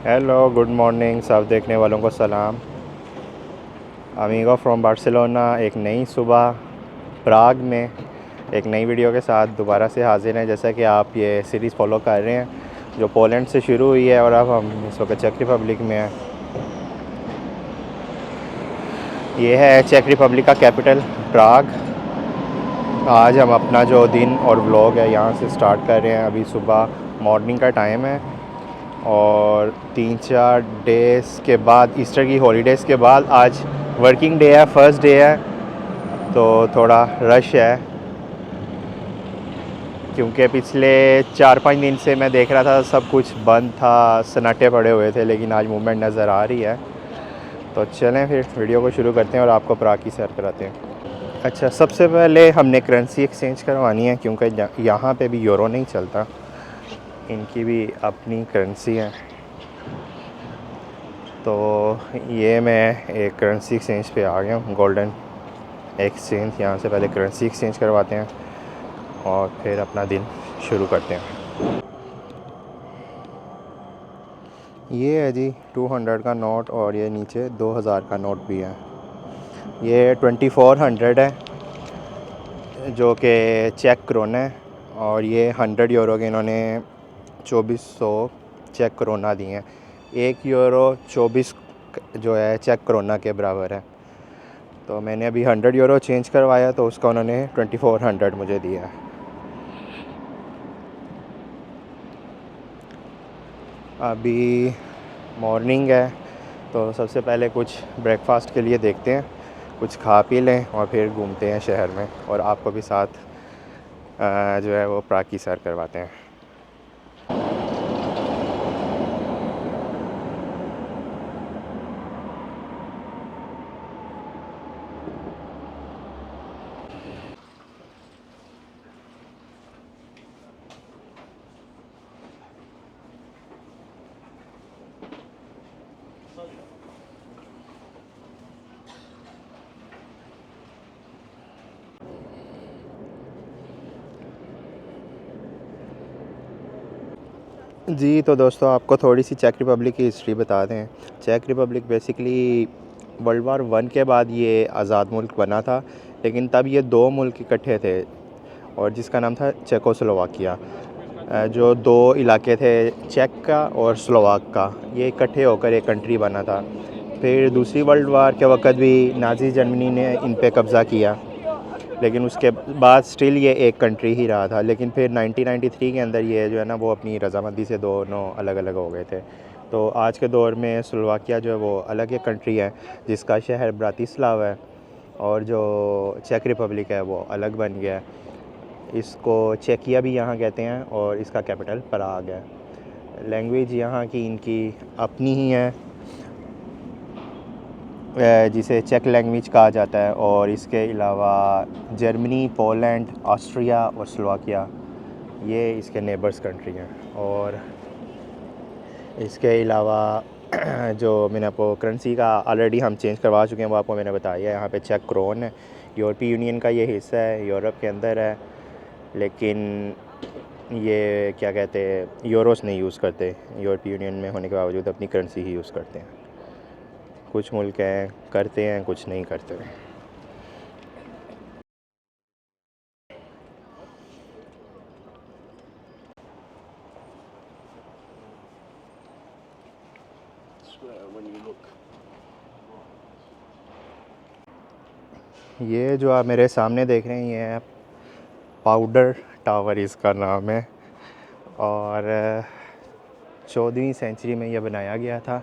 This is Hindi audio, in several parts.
हेलो, गुड मॉर्निंग, सब देखने वालों को सलाम। अमीगो फ्रॉम बार्सिलोना, एक नई सुबह प्राग में एक नई वीडियो के साथ दोबारा से हाजिर हैं। जैसा कि आप ये सीरीज़ फॉलो कर रहे हैं जो पोलैंड से शुरू हुई है और अब हम इस वक्त चेक रिपब्लिक में हैं। ये है चेक रिपब्लिक का कैपिटल प्राग। आज हम अपना जो दिन और व्लॉग है यहाँ से स्टार्ट कर रहे हैं। अभी सुबह मॉर्निंग का टाइम है और 3-4 डेज़ के बाद, ईस्टर की हॉलीडेज़ के बाद आज वर्किंग डे है, फर्स्ट डे है, तो थोड़ा रश है क्योंकि पिछले 4-5 दिन से मैं देख रहा था सब कुछ बंद था, सन्नाटे पड़े हुए थे, लेकिन आज मूवमेंट नज़र आ रही है। तो चलें फिर वीडियो को शुरू करते हैं और आपको प्राग की सैर कराते हैं। अच्छा, सबसे पहले हमने करेंसी एक्सचेंज करवानी है क्योंकि यहाँ पे भी यूरो नहीं चलता, इनकी भी अपनी करेंसी है। तो ये मैं एक करेंसी एक्सचेंज पे आ गया हूँ, गोल्डन एक्सचेंज। यहाँ से पहले करेंसी एक्सचेंज करवाते हैं और फिर अपना दिन शुरू करते हैं। ये है जी 200 का नोट और ये नीचे 2000 का नोट भी है। ये 2400 है जो कि चेक क्रोना है और ये 100 यूरो के इन्होंने 2400 चेक क्रोना दिए हैं। 1 यूरो 24 जो है चेक क्रोना के बराबर है। तो मैंने अभी 100 यूरो चेंज करवाया तो उसका उन्होंने 2400 मुझे दिया है। अभी मॉर्निंग है तो सबसे पहले कुछ ब्रेकफास्ट के लिए देखते हैं, कुछ खा पी लें और फिर घूमते हैं शहर में और आपको भी साथ जो है वो प्राग की सैर करवाते हैं। जी तो दोस्तों, आपको थोड़ी सी चेक रिपब्लिक की हिस्ट्री बता दें। चेक रिपब्लिक बेसिकली वर्ल्ड वार 1 के बाद ये आज़ाद मुल्क बना था, लेकिन तब ये दो मुल्क इकट्ठे थे और जिसका नाम था चेकोस्लोवाकिया। जो दो इलाके थे, चेक का और स्लोवाक का, ये इकट्ठे होकर एक कंट्री बना था। फिर दूसरी वर्ल्ड वार के वक़्त भी नाज़ी जर्मनी ने इन पे कब्ज़ा किया, लेकिन उसके बाद स्टिल ये एक कंट्री ही रहा था। लेकिन फिर 1993 के अंदर ये जो है ना वो अपनी रज़ामंदी से दोनों अलग अलग हो गए थे। तो आज के दौर में स्लोवाकिया जो है वो अलग एक कंट्री है जिसका शहर ब्रातिस्लाव है और जो चेक रिपब्लिक है वो अलग बन गया है। इसको चेकिया भी यहाँ कहते हैं और इसका कैपिटल पराग है। लैंग्वेज यहाँ की इनकी अपनी ही है जिसे चेक लैंग्वेज कहा जाता है, और इसके अलावा जर्मनी, पोलैंड, ऑस्ट्रिया और स्लोवाकिया ये इसके नेबर्स कंट्री हैं। और इसके अलावा जो मैंने आपको करेंसी का ऑलरेडी हम चेंज करवा चुके हैं वो आपको मैंने बताया। यहाँ पे चेक क्रोन है, यूरोपीय यूनियन का ये हिस्सा है, यूरोप के अंदर है, लेकिन ये क्या कहते हैं यूरोस नहीं यूज़ करते। यूरोपीय यूनियन में होने के बावजूद अपनी करेंसी ही यूज़ करते हैं। कुछ मुल्क हैं करते हैं, कुछ नहीं करते। ये जो आप मेरे सामने देख रहे हैं ये है पाउडर टावर, इसका नाम है। और 14वीं सेंचुरी में यह बनाया गया था।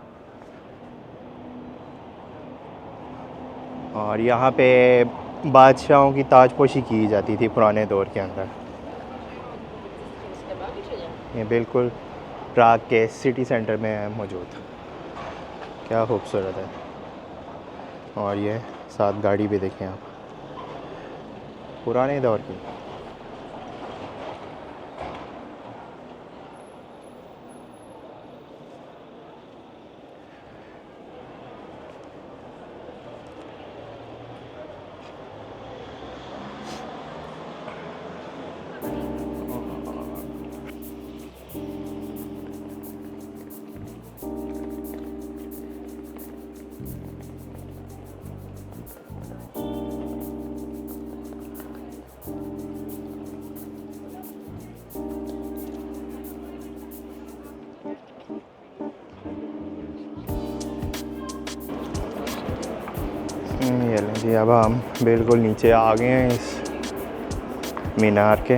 और यहाँ पे बादशाहों की ताजपोशी की जाती थी पुराने दौर के अंदर। ये बिल्कुल प्राग के सिटी सेंटर में है मौजूद। क्या खूबसूरत है। और ये साथ गाड़ी भी देखें आप, पुराने दौर की। ये लें जी, अब हम बिल्कुल नीचे आ गए हैं इस मीनार के।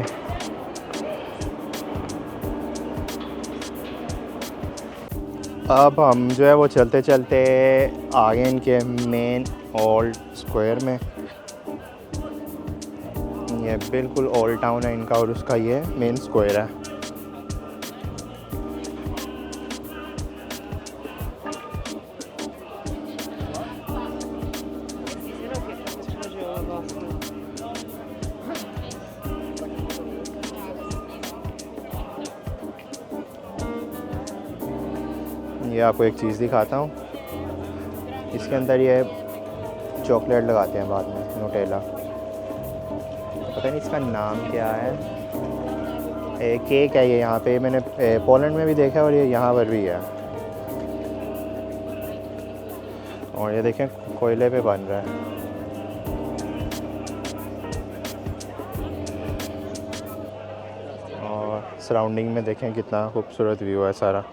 अब हम जो है वो चलते चलते आ गए इनके मेन ओल्ड स्क्वायर में। ये बिल्कुल ओल्ड टाउन है इनका और उसका ये मेन स्क्वायर है। ये आपको एक चीज़ दिखाता हूँ, इसके अंदर ये चॉकलेट लगाते हैं बाद में, नोटेला। पता नहीं इसका नाम क्या है। केक है ये, यहाँ पे मैंने पोलैंड में भी देखा है और ये यहाँ पर भी है। और ये देखें कोयले पे बन रहा है। और सराउंडिंग में देखें कितना खूबसूरत व्यू है सारा।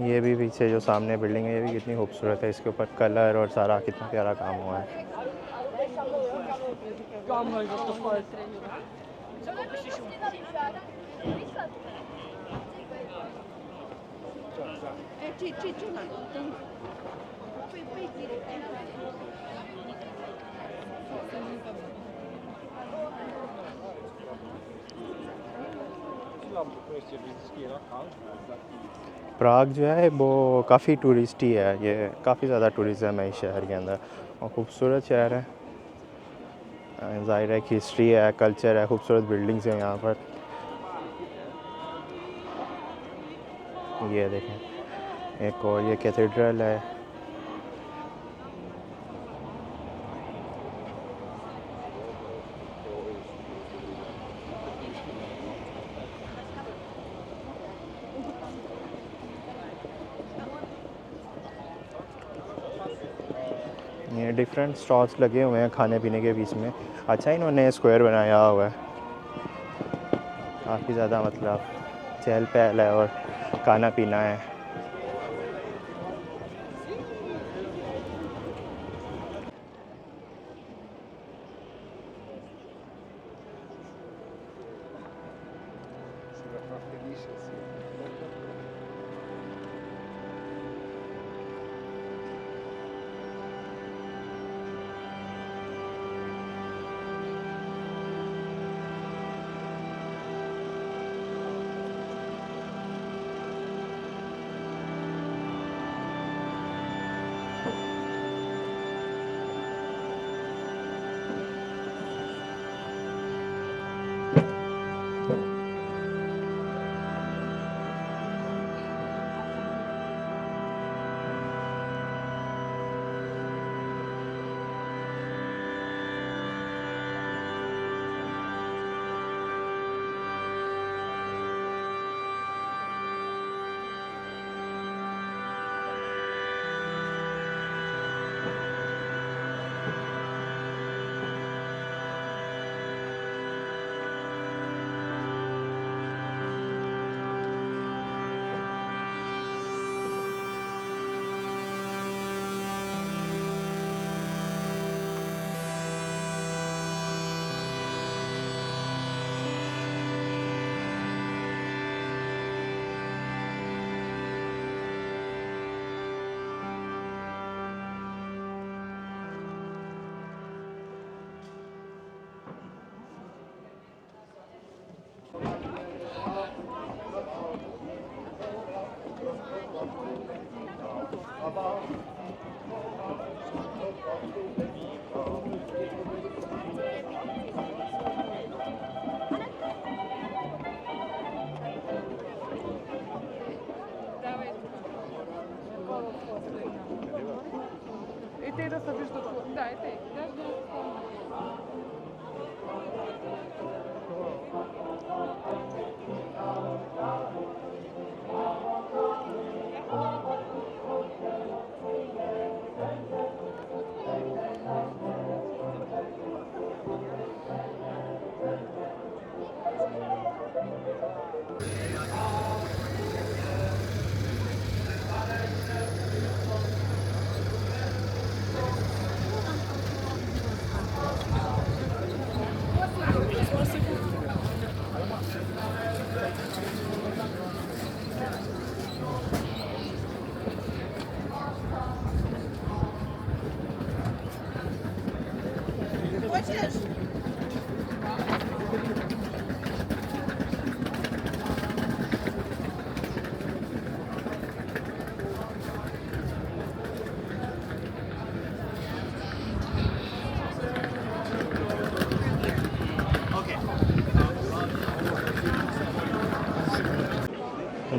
ये भी पीछे जो सामने बिल्डिंग है ये भी कितनी खूबसूरत है, इसके ऊपर कलर और सारा कितना प्यारा काम हुआ है। प्राग जो है वो काफ़ी टूरिस्टी है, ये काफ़ी ज़्यादा टूरिज़म है इस शहर के अंदर और ख़ूबसूरत शहर है। ज़ाहिर है कि हिस्ट्री है, कल्चर है, खूबसूरत बिल्डिंग्स हैं यहाँ पर। ये देखें एक और ये कैथेड्रल है। ये डिफरेंट स्टॉल्स लगे हुए हैं खाने पीने के बीच में। अच्छा इन्होंने स्क्वायर बनाया हुआ है, काफ़ी ज़्यादा मतलब चहल पहल है और खाना पीना है।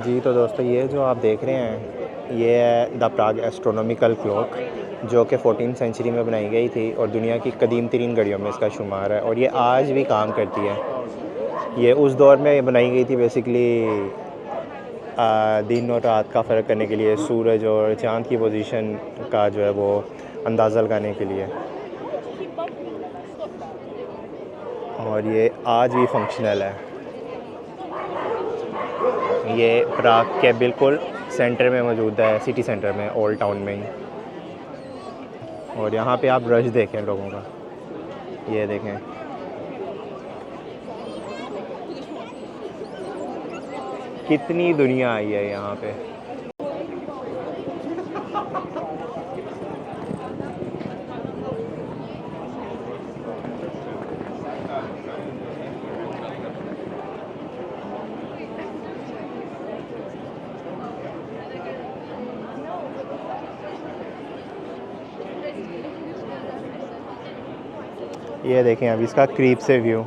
जी तो दोस्तों ये जो आप देख रहे हैं ये है द प्राग एस्ट्रोनॉमिकल क्लॉक, जो कि 14th सेंचुरी में बनाई गई थी और दुनिया की कदीम तरीन घड़ियों में इसका शुमार है और ये आज भी काम करती है। ये उस दौर में बनाई गई थी बेसिकली दिन और रात का फ़र्क करने के लिए, सूरज और चाँद की पोजीशन का जो है वो अंदाज़ा लगाने के लिए, और ये आज भी फंक्शनल है। ये प्राग के बिल्कुल सेंटर में मौजूद है, सिटी सेंटर में, ओल्ड टाउन में ही। और यहाँ पे आप रश देखें लोगों का, ये देखें कितनी दुनिया आई है यहाँ पे। ये देखें अभी इसका करीब से व्यू,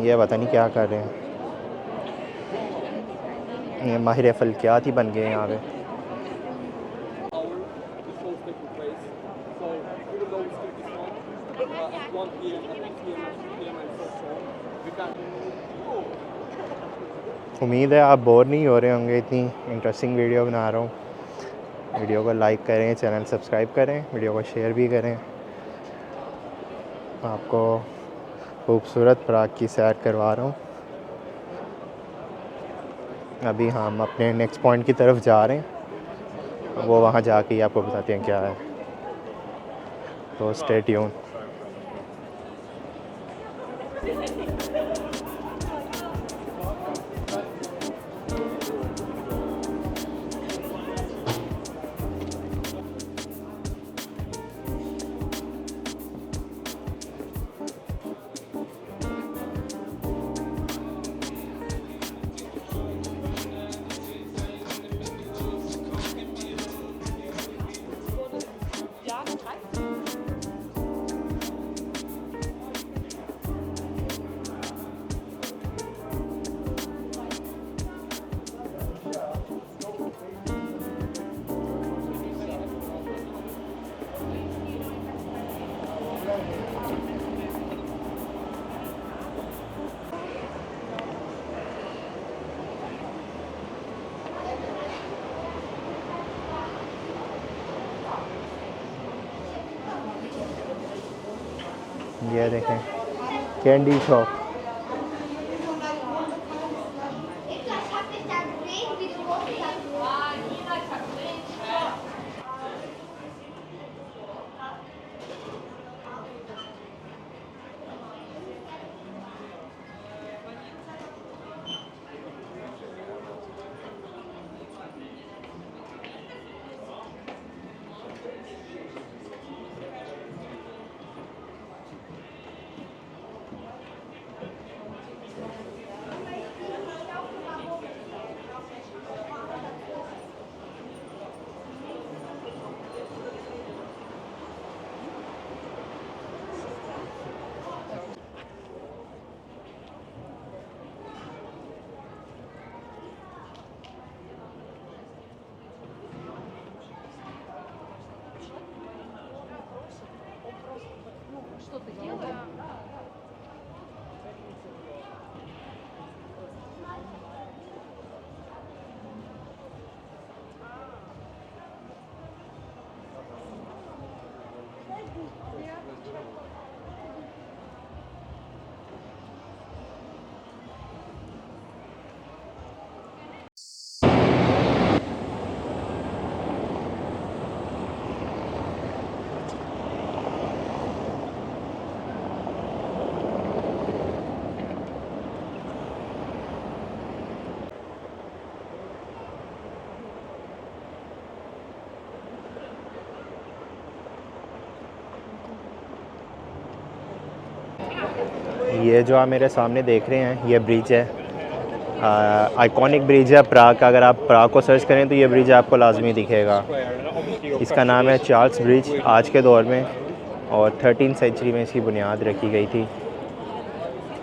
ये पता नहीं क्या कर रहे हैं, ये माहिर फल्कियात ही बन गए यहाँ पे। उम्मीद है आप बोर नहीं हो रहे होंगे, इतनी इंटरेस्टिंग वीडियो बना रहा हूँ। वीडियो को लाइक करें, चैनल सब्सक्राइब करें, वीडियो को शेयर भी करें। आपको खूबसूरत प्राग की सैर करवा रहा हूँ। अभी हम अपने नेक्स्ट पॉइंट की तरफ जा रहे हैं, वो वहाँ जाके ही आपको बताते हैं क्या है, तो स्टे ट्यून। ये देखें कैंडी शॉप। ये जो आप मेरे सामने देख रहे हैं ये ब्रिज है, आइकॉनिक ब्रिज है प्राग का। अगर आप प्राग को सर्च करें तो ये ब्रिज आपको लाजमी दिखेगा। इसका नाम है चार्ल्स ब्रिज आज के दौर में, और 13 सेंचुरी में इसकी बुनियाद रखी गई थी।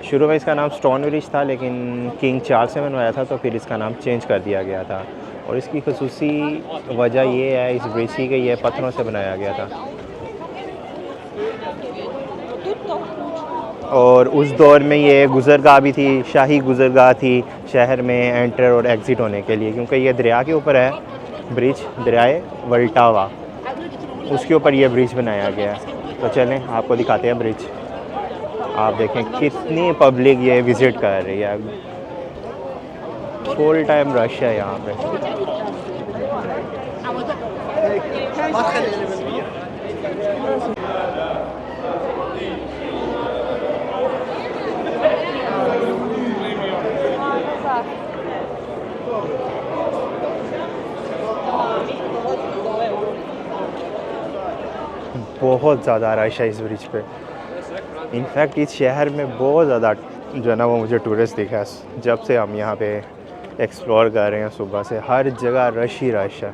शुरू में इसका नाम स्टोन ब्रिज था, लेकिन किंग चार्ल्स ने बनवाया था तो फिर इसका नाम चेंज कर दिया गया था। और इसकी खसूसी वजह ये है इस ब्रिज की कि ये पत्थरों से बनाया गया था। और उस दौर में ये गुज़रगाह भी थी, शाही गुज़रगाह थी शहर में एंटर और एग्ज़िट होने के लिए, क्योंकि ये दरिया के ऊपर है ब्रिज, दरियाए वल्टावा, उसके ऊपर ये ब्रिज बनाया गया है। तो चलें आपको दिखाते हैं ब्रिज। आप देखें कितनी पब्लिक ये विज़िट कर रही है, फुल टाइम रश है यहाँ पे। बहुत ज़्यादा रश है इस ब्रिज पे। इनफैक्ट इस शहर में बहुत ज़्यादा जो है ना वो मुझे टूरिस्ट दिखा है जब से हम यहाँ पे एक्सप्लोर कर रहे हैं। सुबह से हर जगह रश ही रश है।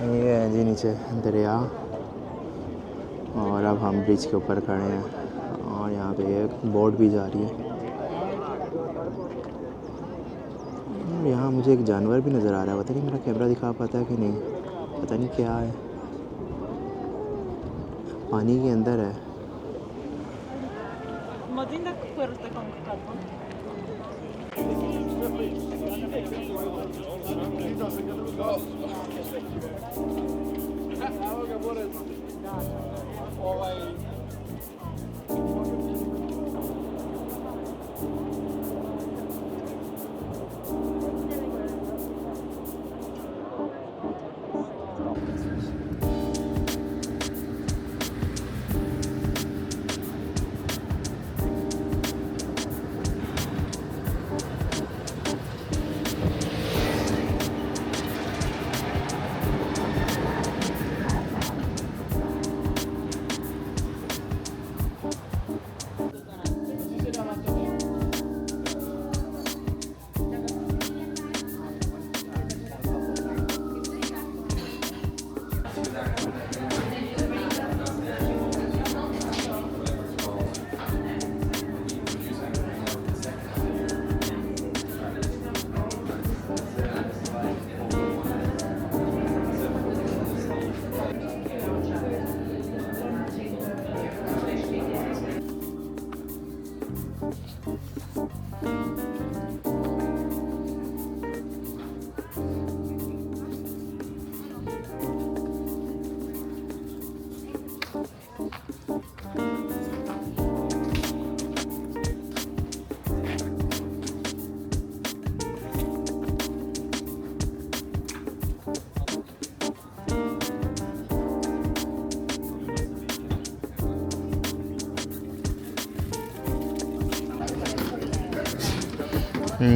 ये है जी नीचे दरिया, और अब हम ब्रिज के ऊपर खड़े हैं और यहाँ पे एक बोट भी जा रही है। यहाँ मुझे एक जानवर भी नज़र आ रहा है, पता नहीं मेरा कैमरा दिखा पाता है कि नहीं, पता नहीं क्या है, पानी के अंदर है।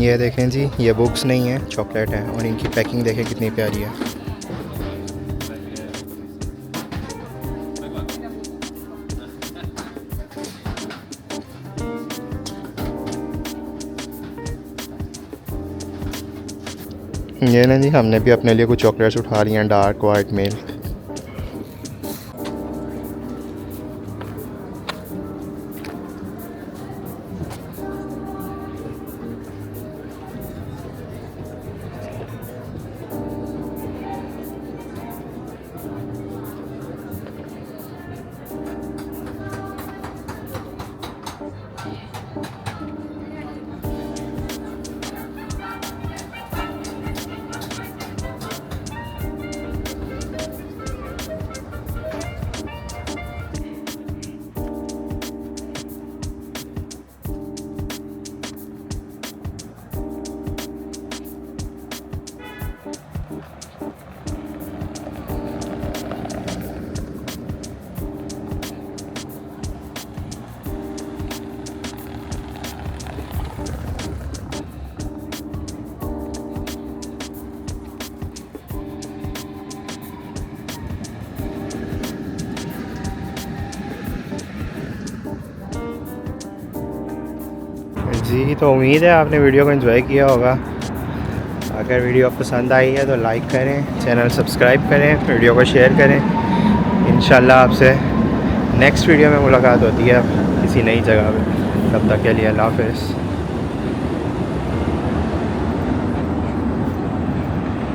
ये देखें जी, ये बुक्स नहीं है, चॉकलेट है, और इनकी पैकिंग देखें कितनी प्यारी है। ये ना जी, हमने भी अपने लिए कुछ चॉकलेट्स उठा ली हैं, डार्क वाइट मिल्क। जी, तो उम्मीद है आपने वीडियो को एंजॉय किया होगा। अगर वीडियो पसंद आई है तो लाइक करें, चैनल सब्सक्राइब करें, वीडियो को शेयर करें। इंशाल्लाह आपसे नेक्स्ट वीडियो में मुलाकात होती है किसी नई जगह पे। तब तक के लिए अल्लाह हाफ़िज़।